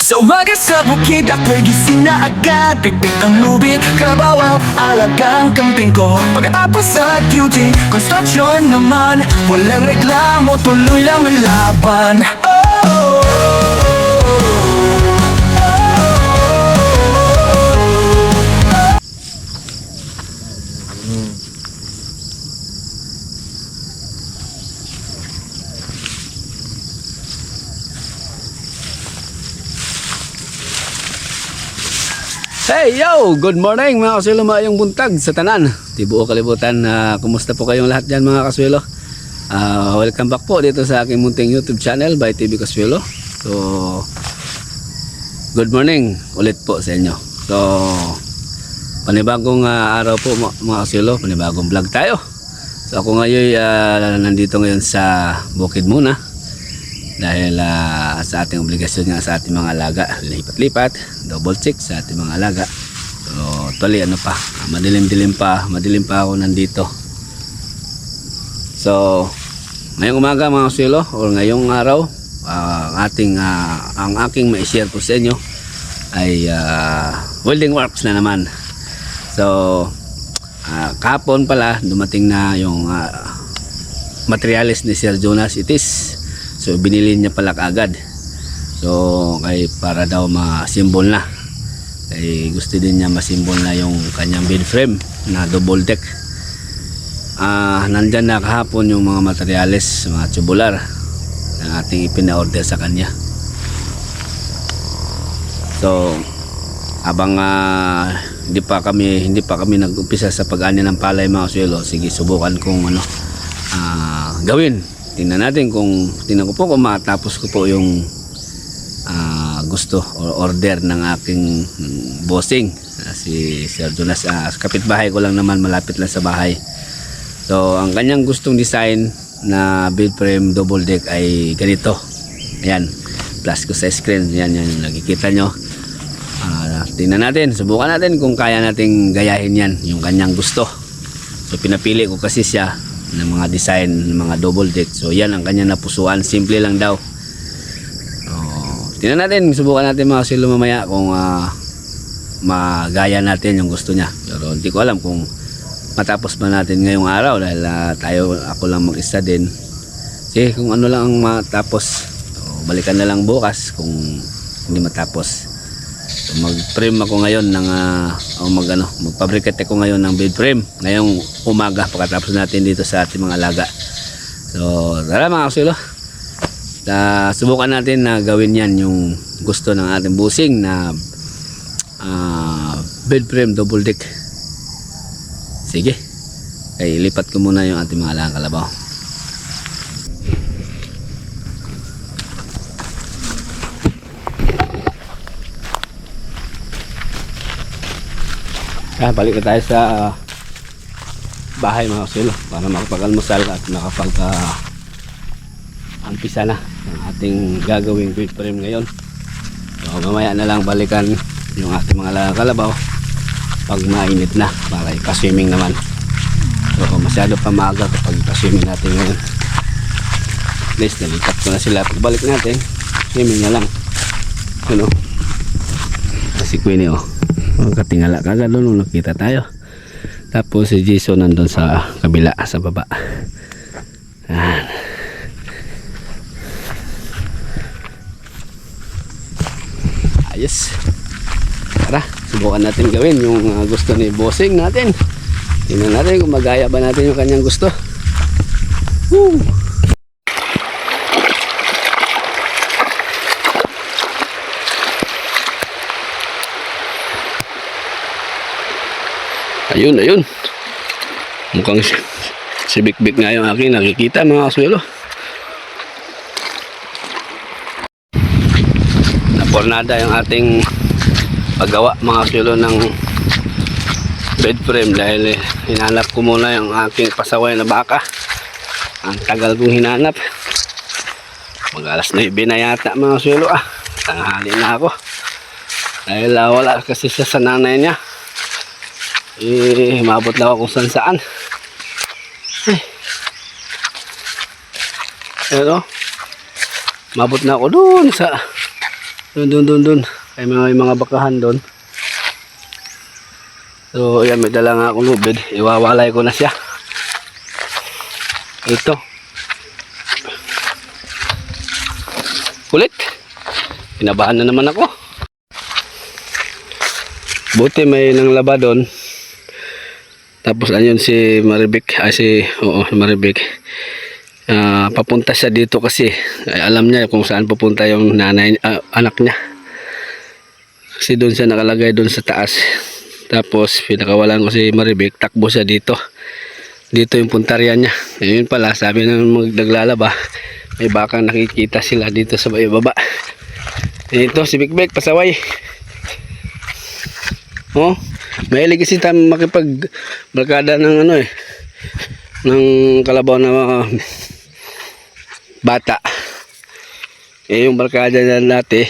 Sa umaga sa bukid ako'y gising na agad. Pigpig ang lubid, kabawaw, alagang camping ko. Pagkatapos sa duty, construction naman. Walang reklamo, tuloy lang ang laban. Oh, Hey yo! Good morning mga kaswelo, maayong buntag sa tanan. Tibuo kalibutan, kumusta po kayong lahat dyan mga kaswelo? Welcome back po dito sa aking munting YouTube channel by TV Kaswelo. So, good morning ulit po sa inyo. So, panibagong araw po mga kaswelo, panibagong vlog tayo. So ako ngayon nandito ngayon sa bukid muna. Dahil sa ating obligasyon nga sa ating mga alaga, lipat-lipat, double check sa ating mga alaga. So tuloy madilim pa ako nandito. So ngayong umaga mga kaswelo, o ngayong araw, ang aking ma-share po sa inyo ay welding works na naman. So kahapon pala dumating na yung materials ni Sir Jonas Itis. So binili niya pala kaagad. So para daw masimbol na. Gusto din niya masimbol na yung kanyang bed frame na double deck. Nandyan na kahapon yung mga materyales, mga tubular na ating ipina-order sa kanya. So habang hindi pa kami nag-umpisa sa pag-ani ng palay mga kaswelo, sige subukan kong gawin. Tingnan ko po kung matapos ko po yung gusto o order ng aking bossing, si Sir Jonas. Kapitbahay ko lang naman, malapit lang sa bahay. So ang kanyang gustong design na bed frame double deck ay ganito. Ayan, plus ko sa screen, yan yung nakikita nyo. Tingnan natin, subukan natin kung kaya nating gayahin yan, yung kanyang gusto. So pinapili ko kasi siya ng mga design ng mga double deck. So yan ang kanya napusuan, simple lang daw. Tingnan natin, subukan natin mga kaswelo mamaya kung magaya natin yung gusto niya. Pero hindi ko alam kung matapos ba natin ngayong araw dahil ako lang mag-isa din. Sige, kung ano lang ang matapos, balikan na lang bukas kung hindi matapos. So mag-frame ako ngayon ng magpabricate ako ngayon ng bed frame ngayong umaga pagkatapos natin dito sa ating mga alaga. So tara mga kaswelo, subukan natin na gawin yan yung gusto ng ating busing na bed frame double deck. Sige, lipat ko muna yung ating mga alagang kalabaw. Balik na tayo sa bahay mga kaswelo para makapag-almusal at makapag-umpisa na ang ating gagawing bed frame ngayon. So mamaya na lang balikan yung ating mga kalabaw pag mainit na para ipaswimming naman. So masyado pa maaga kapag ipaswimming natin ngayon. At least nalipat ko na sila. Pagbalik natin, swimming na lang. Si Queenie katingala kagad doon nakita tayo. Tapos si Jason nandun sa kabila sa baba. Ayos. Tara, subukan natin gawin yung gusto ni bossing natin. Tingnan natin kung magaya ba natin yung kanyang gusto. Woo! Ayun. Mukhang si Bik nga yung aking nakikita mga kaswelo. Napornada yung ating paggawa mga kaswelo ng bed frame dahil hinanap ko muna yung aking pasaway na baka. Ang tagal kong hinanap. Mag-alas 9 na yata mga kaswelo. Tanghali na ako. Dahil wala kasi siya sa nanay niya. Mabot lang ako kung saan. Mabot na ako doon sa Doon. Ay may mga bakahan doon. So, ayan, may dala nga akong lubid. Iwawalay ko na siya. Ito. Kulit. Pinabahan na naman ako. Buti may nanglaba doon. Tapos ayun si Maribik. Maribik. Papunta siya dito kasi alam niya kung saan pupunta yung anak niya. Kasi doon siya nakalagay doon sa taas. Tapos pinakawalan ko si Maribik, takbo siya dito. Dito yung puntaryan niya. Ngayon pala, sabi ng naglalaba, may bakang nakikita sila dito sa baba. Ito si Bikbek, pasaway. Oh, mahilig kasi tayo makipagbarkada ng ng kalabaw na mga bata. Yung barkada na dati,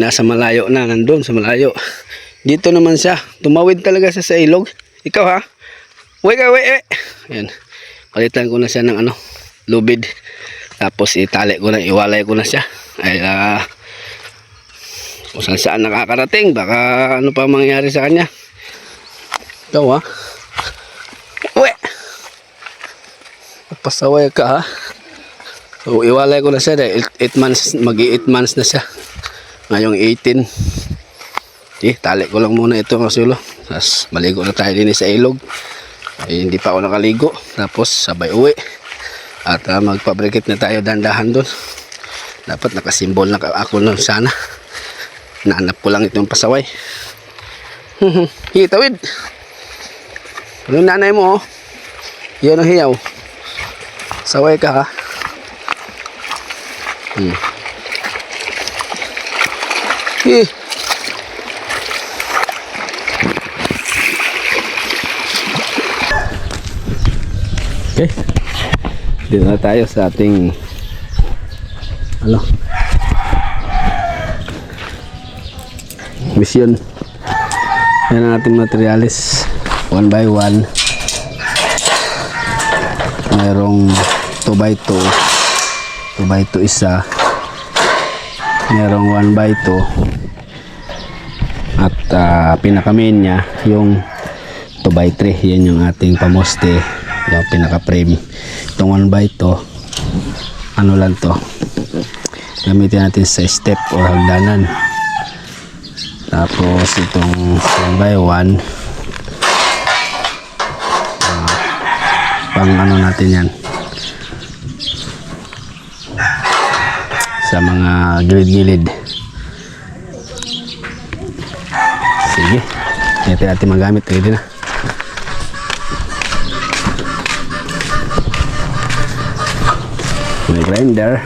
nasa malayo na, nandun sa malayo. Dito naman siya, tumawid talaga siya sa ilog. Ikaw ha? Uy. Ayan. Palitan ko na siya ng lubid. Tapos itali ko na, iwalay ko na siya. Ay, kung saan nakakarating, baka ano pa mangyari sa kanya. Ikaw ha? Uy! Pasaway ka ha? So, iwalay ko na siya. 8 months, mag-8 months na siya. Ngayong 18. Tali ko lang muna ito mga sulo. Tapos maligo na tayo din sa ilog. Hindi pa ako nakaligo. Tapos sabay uwi. At magpabrikit na tayo dandahan doon. Dapat nakasimbol na ako nun sana. Naanap ko lang itong pasaway. Tawid. Ano yung nanay mo? Yan ang hiyaw. Saway ka ha. Okay. Dito na tayo sa ating mission. Yan ang ating materialis. 1 by 1. Mayroong 2 by 2. 2 by 2 isa. Mayroong 1 by 2. At pinaka-main niya yung 2 by 3. Yan yung ating pamoste. Yung pinaka-frame. Itong 1 by 2, ano lang to, gamitin natin sa step o hagdanan. Tapos itong 1 by 1, pang ano natin yan sa mga gilid-gilid. Sige, ito natin magamit. Ready na. May grinder,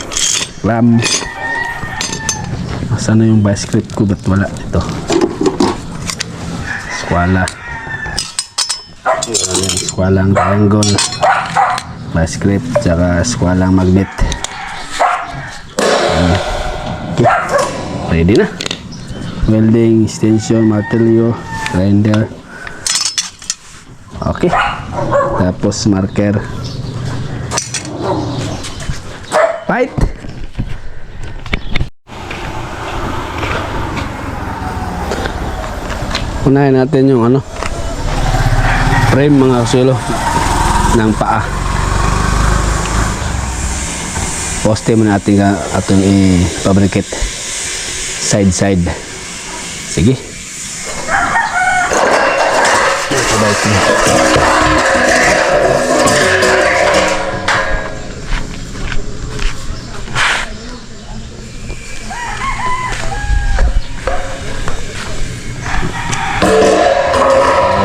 ram. Saan na yung vice grip ko? Ba't wala ito? Skwala. Skwalang triangle, vice grip, tsaka skwalang magnet. Okay. Ready na. Welding, extension, martilyo, grinder. Okay. Tapos marker. Right. Unahin natin yung frame mga kasulo ng paa. Poste mo natin atong i-fabricate side. Sige.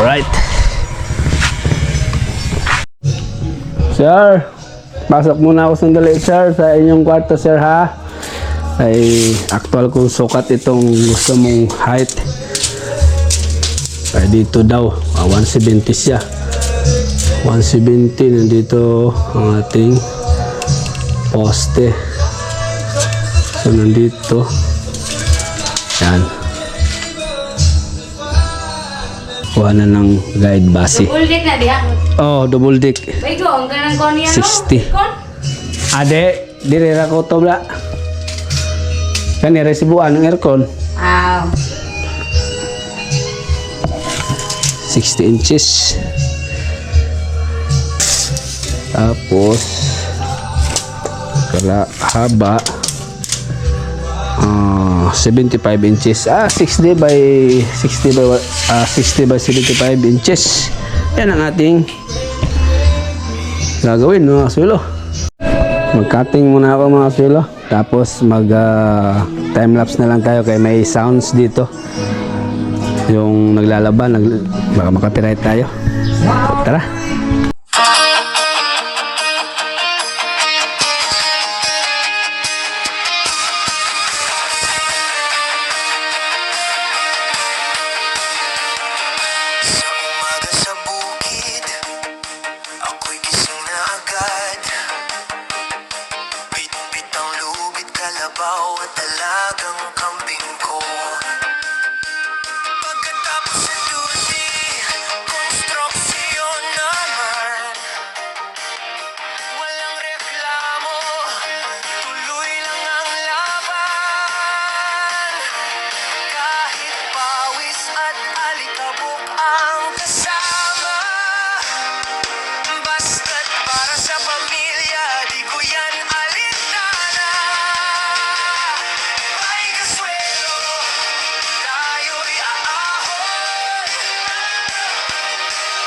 Alright. Sir, pasok muna ako sandali sir sa inyong kwarto sir ha. Ay actual kong sukat itong gusto mong height. Ay dito daw 170 siya. 170 nandito ang ating poste. So nandito. Yan. Kuha na ng guide base. Double deck na diha. Oh, double deck. Baigo, ang ganang kon niya 60. Ade, dire ra ko to bla. Kani resibuan ng aircon. 60 inches. Tapos kala haba 75 inches. 60 by 75 inches. Yan ang ating gagawin mga kasuelo. Mag-cutting muna ako mga kasuelo. Tapos mag time lapse na lang tayo kay may sounds dito. Yung naglalaban, baka makapiright tayo. Tara. Sa umaga sa bukid, ako'y gising na agad. Bit-bit ang lubid, kalabaw at alagang kambing ko. Pagkatapos sa duty, konstruksyon naman. Walang reklamo, tuloy lang ang laban. Kahit pawis at alikabok ang kasama, basta't para sa pamilya, di ko yan alintana. May kaswelo, tayo'y aahon.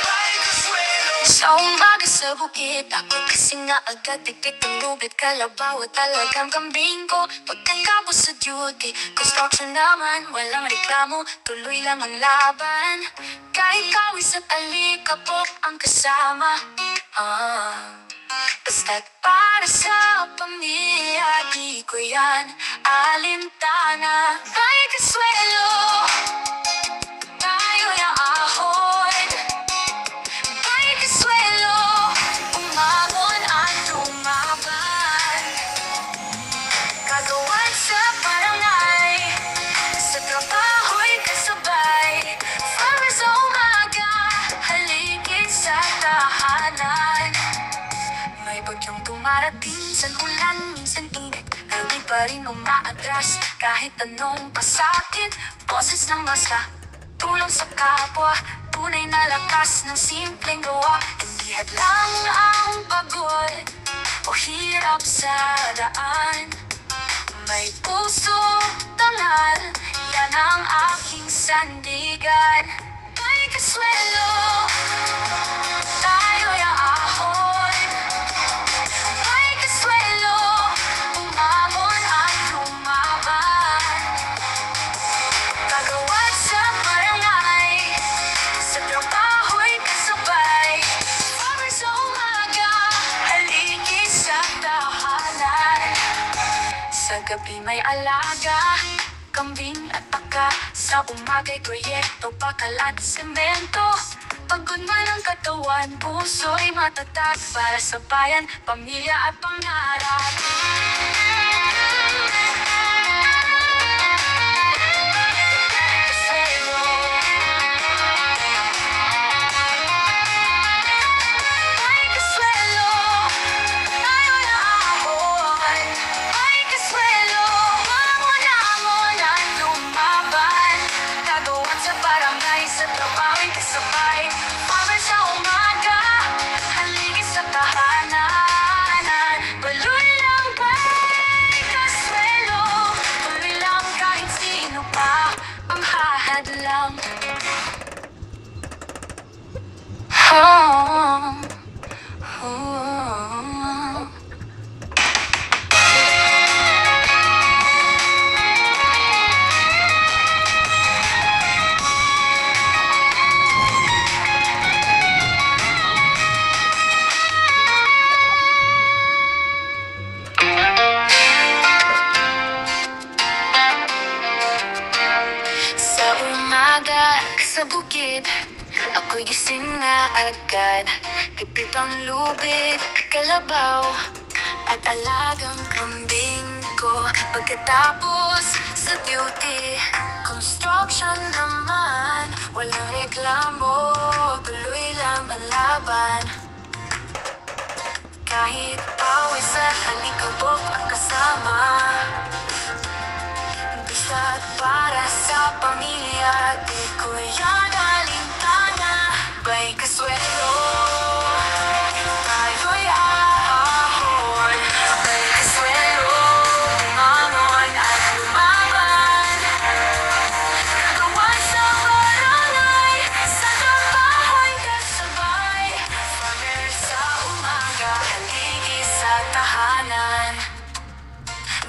May kaswelo. Sa umaga sa bukid, ako kasi nga agad dikit ang lubid, kalabaw at talagang kambing ko. Pagkatapos sa duty, construction naman, walang reklamo, tuloy lang ang laban. Kahit kawis at alikabok ang kasama, basta't para sa pamilya, di ko yan alintana. May kaswelo, tayo'y aahon. May kaswelo, umamon at lumaban. Kagawan sa barangay, sa trabaho'y kasabay. Para sa umaga, haligid sa tahanan. May bagyong dumarating, minsan ulan, minsan init. Hindi pa rin umaatras, kahit anong pasakit. Boses ng masa, tulong sa kapwa, tunay na lakas ng simpleng gawa. Hindi hadlang ang pagod o hirap sa daan. May puso, tangal, yan ang aking sandigan. May kaswelo, tayo'y aahon. May kaswelo, umamon at lumaban. Kagawan sa barangay, sa trabaho'y kasabay. Para sa umaga, haligid sa tahanan. Sa gabi may alaga, kambing at baka. Sa umaga'y proyekto, bakal at semento. Pagod man ang katawan, puso'y matatag. Para sa bayan, pamilya at pangarap. May kaswelo, tayo'y aahon. May kaswelo, mangon-angon at lumaban. Gagawan sa barangay, sa trabaho'y kasabay. Para sa umaga, haligid sa tahanan. Tuloy lang may kaswelo, tuloy lang kahit sino pa ang hahadlang. Sa umaga, sa bukid, ako'y gising na agad. Pipit ang lubid, kalabaw, at alagang kambing ko. Pagkatapos sa duty, construction naman, walang reklamo, tuloy lang ang laban. Kahit pawis at halikabok ang kasama, kuya nalintana, may kaswelo. Tayo'y ahon, may kaswelo. Umangon at lumaban. Nagawan sa barangay, sa trabaho'y kasabay. Farmer sa umaga, haligi sa tahanan.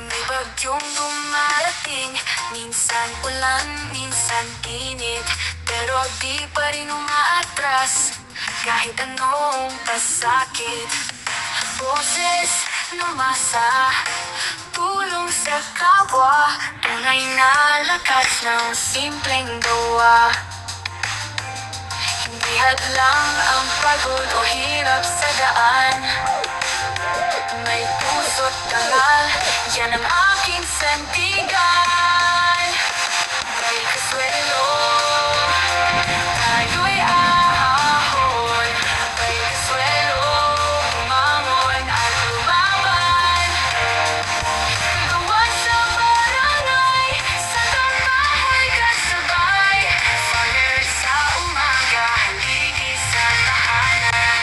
May bagyong dumarating, minsan ulan, minsan init, pero di pa rin umaatras, kahit anong pasakit. Boses ng masa, tulong sa kapwa, tunay na lakas ng simpleng gawa. Hindi hadlang ang pagod o hirap sa daan, may puso't dangal, yan ang aking sandigan. May kaswelo, tayo'y ahon. May kaswelo, umangon at lumaban. Gawan sa barangay, sa trabaho'y kasabay. Farmer sa umaga, haligi sa tahanan.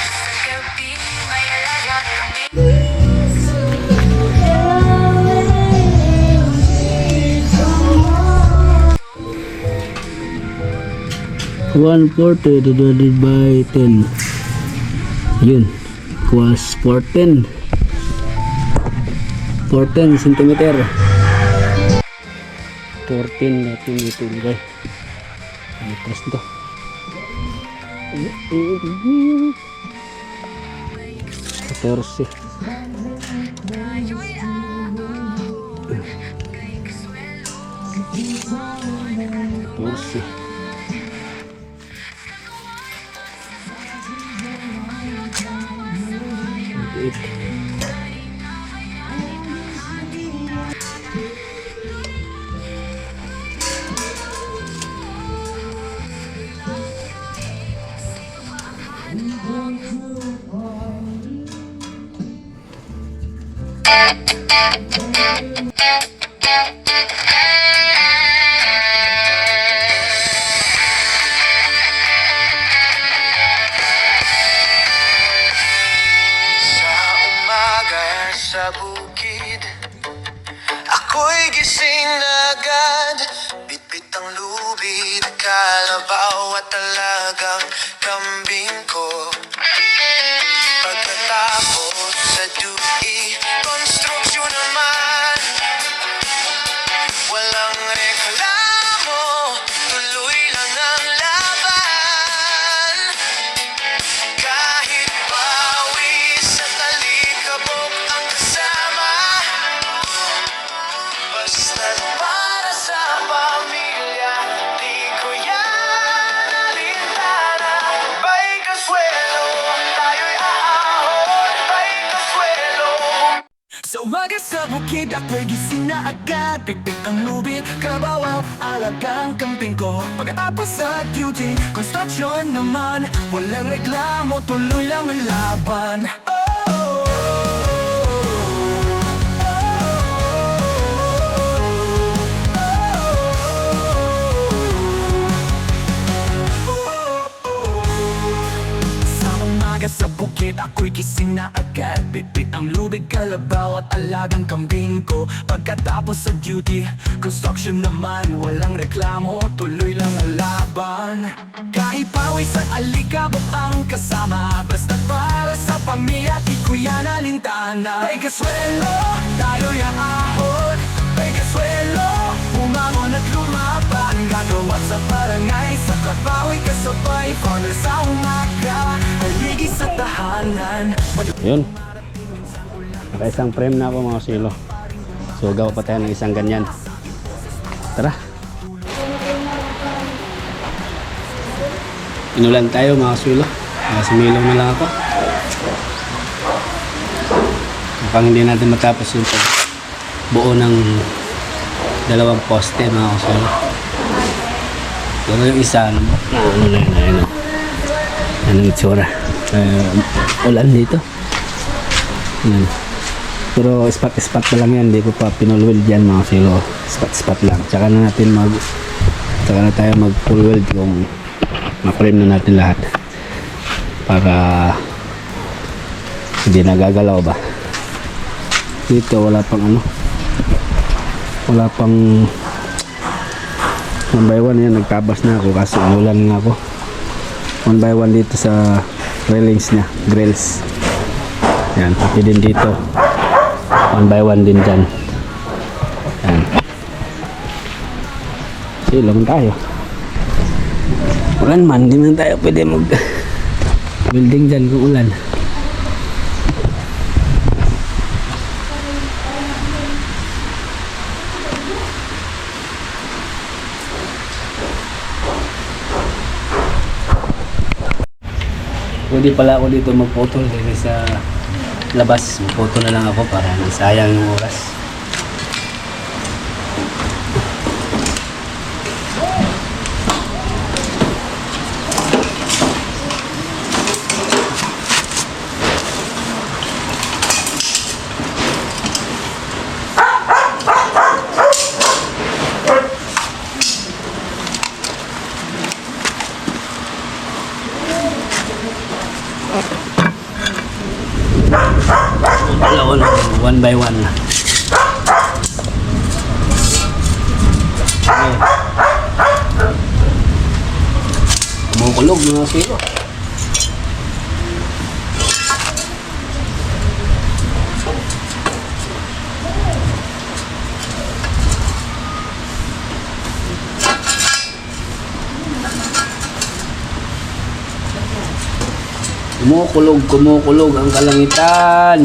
Sa gabi may alaga kami. 140 divided by 10. Yun. Equals 410. 410 centimeter. 14 natin ito guys. Tapos ito. 14. Sa umaga sa bukid, ako'y gising na agad. Bitbit ang lubid, kalabaw at talagang kambing ko. Pagkatapos sa duty, konstruksyon naman. Walang reklamo, tuloy lang ang laban. Kahit pawis at alikabok ang kasama, basta't para sa pamilya, di ko yan alintana. May kaswelo, tayo'y ahon. May kaswelo. Sa umaga sa bukid, ako'y gising na agad. Pigpig ang lubid, kabawaw, alagang kambing ko. Pagkatapos sa duty, construction naman. Walang reklamo, tuloy lang ang laban. Sa umaga sa bukid, ako'y gising na agad. Bitbit ang lubid, kalabaw at alagang kambing ko. Pagkatapos sa duty, construction naman. Walang reklamo, tuloy lang ang laban. Kahit pawis at alikabok ang kasama, basta para sa pamilya, di ko yan alintana. May kaswelo, tayo'y ahon. May kaswelo, umangon at lumaban. Gagawa sa barangay, sa trabaho'y kasabay. Farmer sa umaga, haligi sa tahanan. Yun. Naka-isang frame na ako mga silo. So gawa pa tayo ng isang ganyan. Tara. Inulan tayo mga silo. Sumilaw na lang ako. Mukhang hindi natin matapos yung buo ng dalawang poste mga silo. Pero yung isa, ano na yun. Anong itsura? Ulan dito. Yan. Pero spot pa lang yan, hindi ko pa pinulweld yan mga silo. Spot lang. Tsaka na tayo mag full weld kung ma-frame na natin lahat. Para hindi nagagalaw ba. Dito wala pang ano. Wala pang 1 by 1 yan, nagtabas na ako kasi umulan nga ako. 1 by 1 dito sa railings niya, grills. Yan, pati din dito. 1 by 1 din dyan. Yan. Silong tayo. Ulan man, di man tayo pwede mag building dyan kung ulan. Pwede pala ako dito magphoto dahil sa labas. Magphoto na lang ako para hindi sayang yung oras. Wala ko lang, 1 by 1 na. Okay. Kumukulog mga silo. Kumukulog ang kalangitan.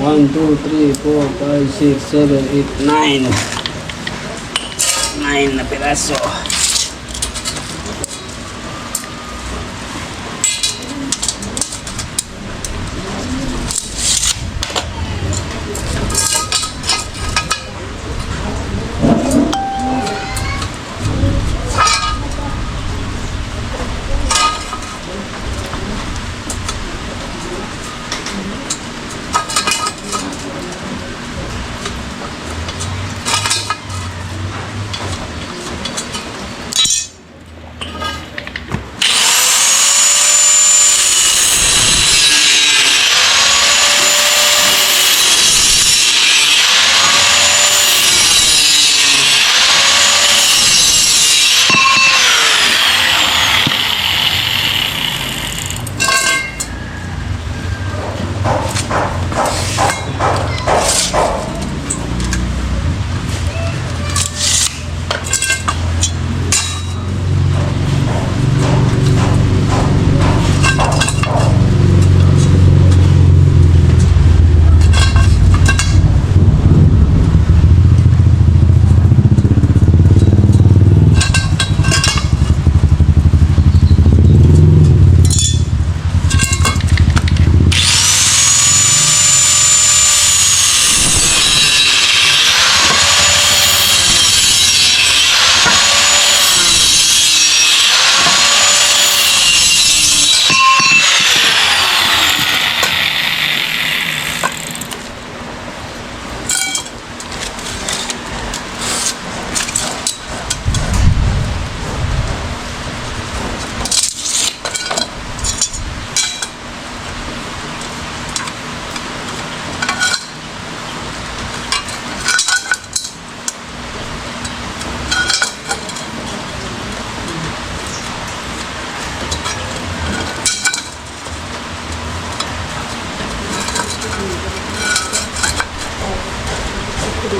One, two, three, 4, 5, 6, 7, 8, 9. 9 na piraso. Hey!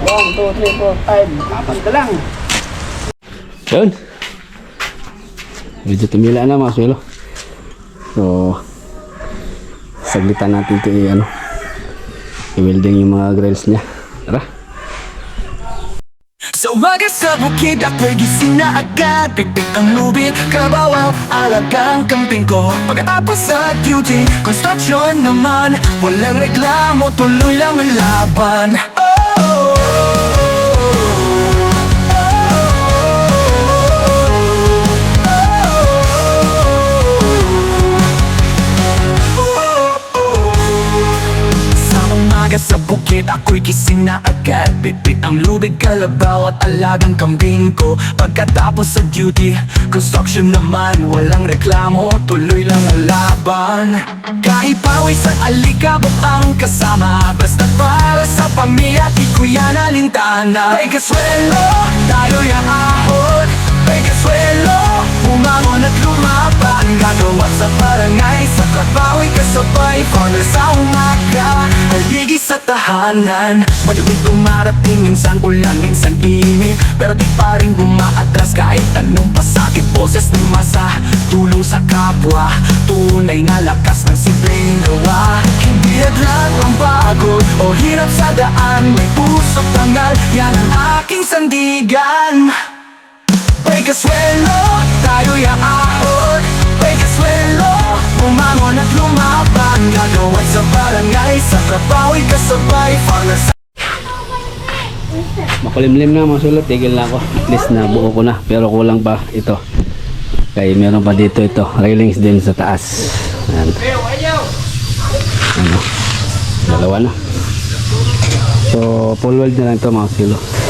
1, 2, 3, 4, 5. Kapan ka lang. Yun. Medyo tumila na mga swelo. So, saglitan natin ito i-welding yung mga grills niya. Tara. Sa umaga sa bukid ako'y gising na agad. Pipit ang lubid, kabawaw, alagang camping ko. Pagkatapos sa duty, construction naman. Walang reklamo, tuloy lang ang laban. Sa bukid ako'y gising na agad. Bitbit ang lubid, kalabaw at alagang kambing ko. Pagkatapos sa duty, construction naman. Walang reklamo, tuloy lang ang laban. Kahit pawis at alikabok ang kasama, basta para sa pamilya, di ko yan alintana. May kaswelo, tayo'y aahon. May kaswelo, bumangon at lumaban. Gagawa sa barangay, sa trabawa'y kasabay. Father sa umaga, haligi sa tahanan. Madaming dumarating, minsan ulan, minsan init. Pero di pa rin bumaatras kahit anong pasakit. Boses ng masa, tulong sa kapwa. Tunay na lakas ng simpleng gawa. Hindi adlan ang pagod o hirap sa daan. May puso't tangal, yan ang aking sandigan. May kaswelo, tayo'y aahon. May kaswelo, bumangon at lumaban. Gagawin sa barangay, sa trabawa'y kasabay. Father sa Makulimlim na mga sulot, tigil na ako. At least na buo ko na, pero kulang pa ito. Kaya meron pa dito ito, railings din sa taas. Ayan. Dalawa na. So full weld na lang ito mga sulot.